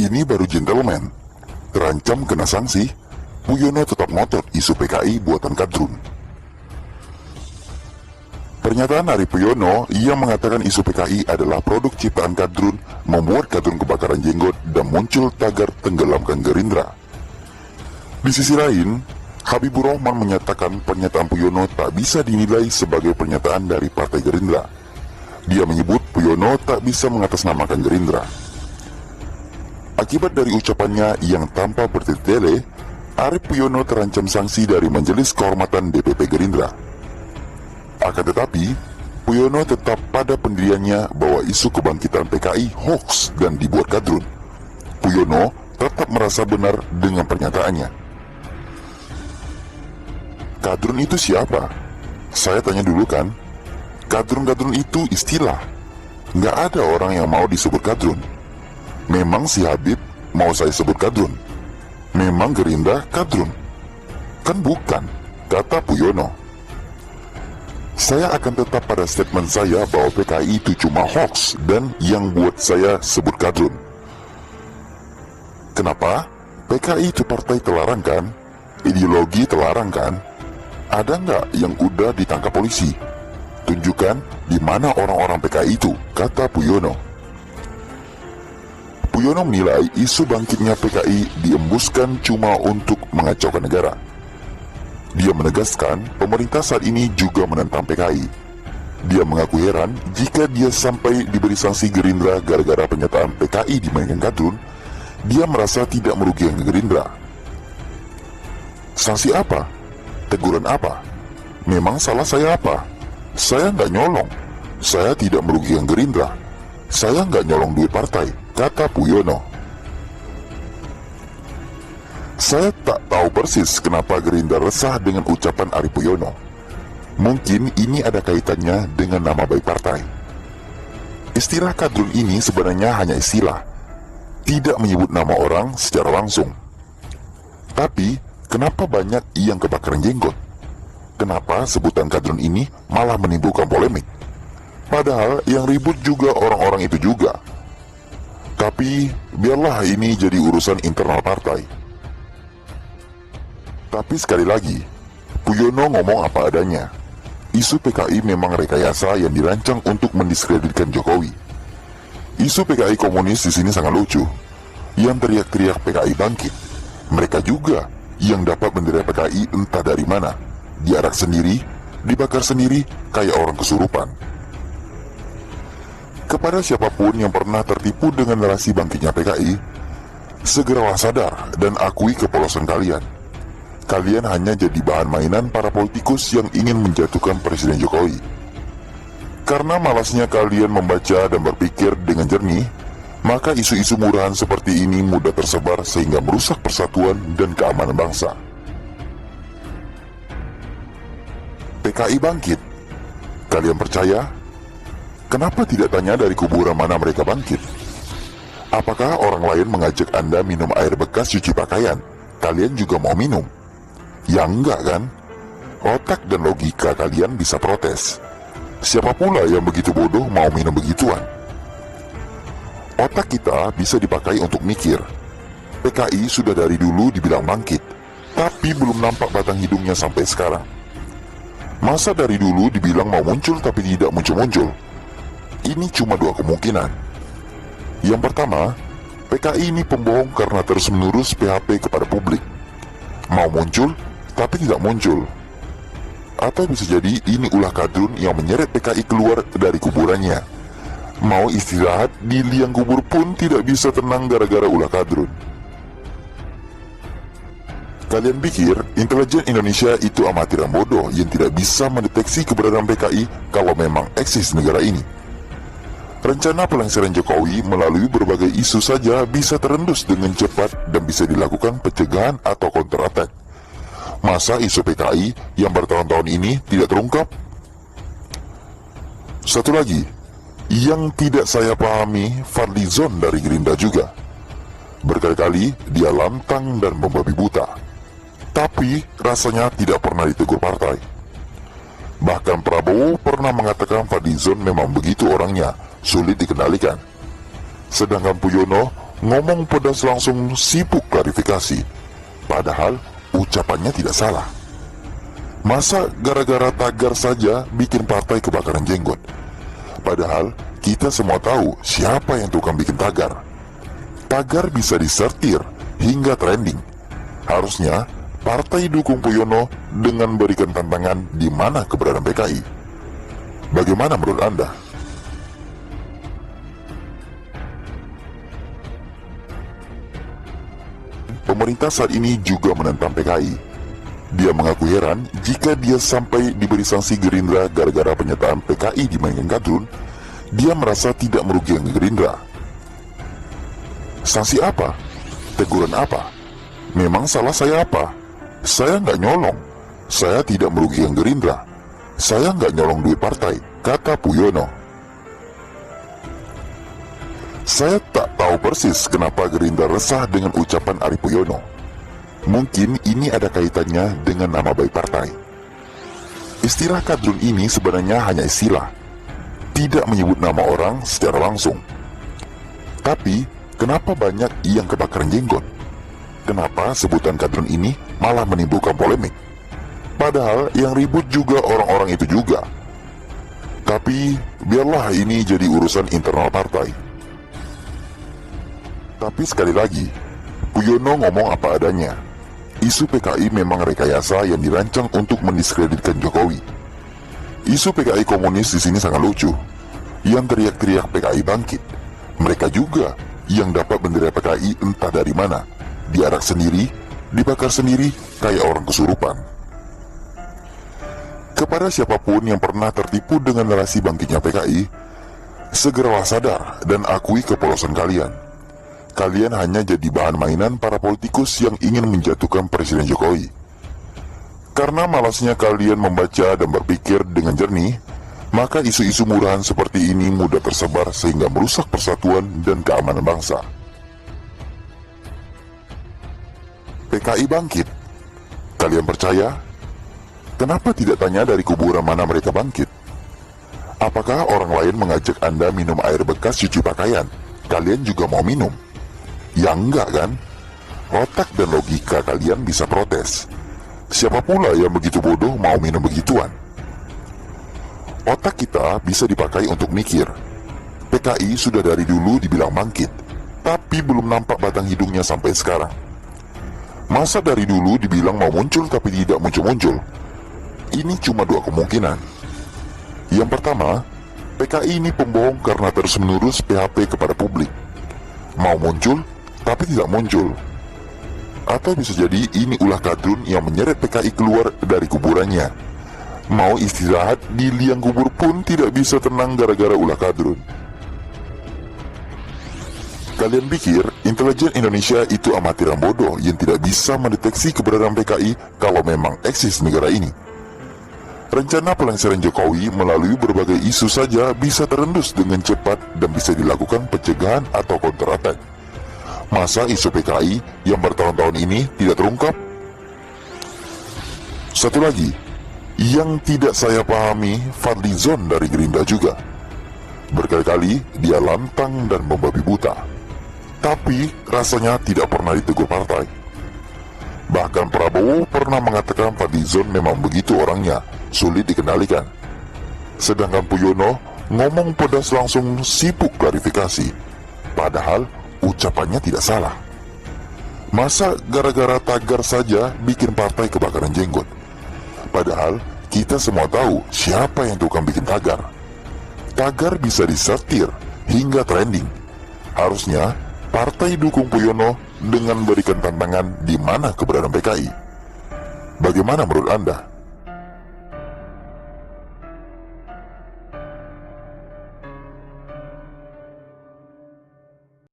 Ini baru gentleman. Terancam kena sanksi, Puyono tetap ngotot isu PKI buatan Kadrun. Pernyataan dari Puyono yang mengatakan isu PKI adalah produk ciptaan Kadrun membuat Kadrun kebakaran jenggot dan muncul tagar tenggelamkan Gerindra. Di sisi lain, Habibur Rahman menyatakan pernyataan Puyono tak bisa dinilai sebagai pernyataan dari Partai Gerindra. Dia menyebut Puyono tak bisa mengatasnamakan Gerindra. Akibat dari ucapannya yang tanpa bertele-tele, Arief Puyono terancam sanksi dari Majelis Kehormatan DPP Gerindra. Akan tetapi, Puyono tetap pada pendiriannya bahwa isu kebangkitan PKI hoax dan dibuat Kadrun. Puyono tetap merasa benar dengan pernyataannya. Kadrun itu siapa? Saya tanya dulu kan. Kadrun-kadrun itu istilah. Nggak ada orang yang mau disebut Kadrun. Memang si Habib mau saya sebut Kadrun? Memang Gerindra Kadrun? Kan bukan, kata Puyono. Saya akan tetap pada statement saya bahwa PKI itu cuma hoax dan yang buat saya sebut Kadrun. Kenapa? PKI itu partai terlarang kan? Ideologi terlarang kan? Ada nggak yang udah ditangkap polisi? Tunjukkan di mana orang-orang PKI itu, kata Puyono. Puyono menilai isu bangkitnya PKI diembuskan cuma untuk mengacaukan negara. Dia menegaskan pemerintah saat ini juga menentang PKI. Dia mengaku heran jika dia sampai diberi sanksi Gerindra gara-gara pernyataan PKI dimainkan Kadrun. Dia merasa tidak merugikan Gerindra. Sanksi apa? Teguran apa? Memang salah saya apa? Saya nggak nyolong. Saya tidak merugikan Gerindra. Saya nggak nyolong duit partai, kata Puyono. Saya tak tahu persis kenapa Gerindra resah dengan ucapan Arief Puyono. Mungkin ini ada kaitannya dengan nama baik partai. Istilah Kadrun ini sebenarnya hanya istilah, tidak menyebut nama orang secara langsung. Tapi, kenapa banyak yang kebakaran jenggot? Kenapa sebutan Kadrun ini malah menimbulkan polemik? Padahal yang ribut juga orang-orang itu juga. Tapi biarlah ini jadi urusan internal partai. Tapi sekali lagi, Puyono ngomong apa adanya. Isu PKI memang rekayasa yang dirancang untuk mendiskreditkan Jokowi. Isu PKI komunis di sini sangat lucu. Yang teriak-teriak PKI bangkit, mereka juga yang dapat bendera PKI entah dari mana, diarak sendiri, dibakar sendiri kayak orang kesurupan. Kepada siapapun yang pernah tertipu dengan narasi bangkitnya PKI, segeralah sadar dan akui kepolosan kalian. Kalian hanya jadi bahan mainan para politikus yang ingin menjatuhkan Presiden Jokowi. Karena malasnya kalian membaca dan berpikir dengan jernih, maka isu-isu murahan seperti ini mudah tersebar sehingga merusak persatuan dan keamanan bangsa. PKI bangkit. Kalian percaya? Kenapa tidak tanya dari kuburan mana mereka bangkit? Apakah orang lain mengajak Anda minum air bekas cuci pakaian? Kalian juga mau minum? Ya enggak kan? Otak dan logika kalian bisa protes. Siapa pula yang begitu bodoh mau minum begituan? Otak kita bisa dipakai untuk mikir. PKI sudah dari dulu dibilang bangkit, tapi belum nampak batang hidungnya sampai sekarang. Masa dari dulu dibilang mau muncul tapi tidak muncul-muncul? Ini cuma dua kemungkinan. Yang pertama, PKI ini pembohong karena terus-menerus PHP kepada publik. Mau muncul, tapi tidak muncul. Atau bisa jadi ini ulah Kadrun yang menyeret PKI keluar dari kuburannya. Mau istirahat di liang kubur pun tidak bisa tenang gara-gara ulah Kadrun. Kalian pikir intelijen Indonesia itu amatiran bodoh yang tidak bisa mendeteksi keberadaan PKI kalau memang eksis negara ini? Rencana pelengseran Jokowi melalui berbagai isu saja bisa terendus dengan cepat dan bisa dilakukan pencegahan atau counter attack. Masa isu PKI yang bertahun-tahun ini tidak terungkap? Satu lagi, yang tidak saya pahami, Fadlizon dari Gerindra juga. Berkali-kali dia lantang dan membabi buta, tapi rasanya tidak pernah ditegur partai. Bahkan Prabowo Prabowo pernah mengatakan Fadlizon memang begitu orangnya, sulit dikendalikan. Sedangkan Puyono ngomong pedas langsung sibuk klarifikasi. Padahal ucapannya tidak salah. Masa gara-gara tagar saja bikin partai kebakaran jenggot? Padahal kita semua tahu siapa yang tukang bikin tagar. Tagar bisa disertir hingga trending. Harusnya partai dukung Puyono dengan berikan tantangan di mana keberadaan PKI. Bagaimana menurut Anda? Pemerintah saat ini juga menentang PKI. Dia mengaku heran jika dia sampai diberi sanksi Gerindra gara-gara pernyataan PKI dimainkan kadrun. Dia merasa tidak merugikan Gerindra. Sanksi apa? Teguran apa? Memang salah saya apa? Saya nggak nyolong. Saya tidak merugikan Gerindra. Saya nggak nyolong duit partai, kata Puyono. Saya tak tahu persis kenapa Gerindra resah dengan ucapan Ari Puyono. Mungkin ini ada kaitannya dengan nama baik partai. Istilah kadrun ini sebenarnya hanya istilah, tidak menyebut nama orang secara langsung. Tapi, kenapa banyak yang kebakaran jenggot? Kenapa sebutan kadrun ini malah menimbulkan polemik? Padahal yang ribut juga orang-orang itu juga. Tapi, biarlah ini jadi urusan internal partai. Tapi sekali lagi, Puyono ngomong apa adanya. Isu PKI memang rekayasa yang dirancang untuk mendiskreditkan Jokowi. Isu PKI komunis di sini sangat lucu. Yang teriak-teriak PKI bangkit, mereka juga yang dapat bendera PKI entah dari mana, diarak sendiri, dibakar sendiri kayak orang kesurupan. Kepada siapapun yang pernah tertipu dengan narasi bangkitnya PKI, segeralah sadar dan akui kepolosan kalian. Kalian hanya jadi bahan mainan para politikus yang ingin menjatuhkan Presiden Jokowi. Karena malasnya kalian membaca dan berpikir dengan jernih, maka isu-isu murahan seperti ini mudah tersebar sehingga merusak persatuan dan keamanan bangsa. PKI bangkit. Kalian percaya? Kenapa tidak tanya dari kuburan mana mereka bangkit? Apakah orang lain mengajak Anda minum air bekas cuci pakaian? Kalian juga mau minum? Ya enggak kan? Otak dan logika kalian bisa protes. Siapa pula yang begitu bodoh mau minum begituan? Otak kita bisa dipakai untuk mikir. PKI sudah dari dulu dibilang bangkit, tapi belum nampak batang hidungnya sampai sekarang. Masa dari dulu dibilang mau muncul tapi tidak muncul-muncul? Ini cuma dua kemungkinan. Yang pertama, PKI ini pembohong karena terus-menerus PHP kepada publik. Mau muncul, tapi tidak muncul. Atau bisa jadi ini ulah kadrun yang menyeret PKI keluar dari kuburannya. Mau istirahat di liang kubur pun tidak bisa tenang gara-gara ulah kadrun. Kalian pikir intelijen Indonesia itu amatiran bodoh yang tidak bisa mendeteksi keberadaan PKI kalau memang eksis negara ini? Rencana pelengseran Jokowi melalui berbagai isu saja bisa terendus dengan cepat dan bisa dilakukan pencegahan atau counter attack. Masa isu PKI yang bertahun-tahun ini tidak terungkap? Satu lagi, yang tidak saya pahami, Fadlizon dari Gerindra juga. Berkali-kali dia lantang dan membabi buta, tapi rasanya tidak pernah ditegur partai. Bahkan Prabowo pernah mengatakan Fadlizon memang begitu orangnya, sulit dikendalikan. Sedangkan Puyono ngomong pedas langsung sibuk klarifikasi. Padahal ucapannya tidak salah. Masa gara-gara tagar saja bikin partai kebakaran jenggot? Padahal kita semua tahu siapa yang tukang bikin tagar. Tagar bisa disertir hingga trending. Harusnya partai dukung Puyono dengan berikan tantangan di mana keberadaan PKI. Bagaimana menurut Anda?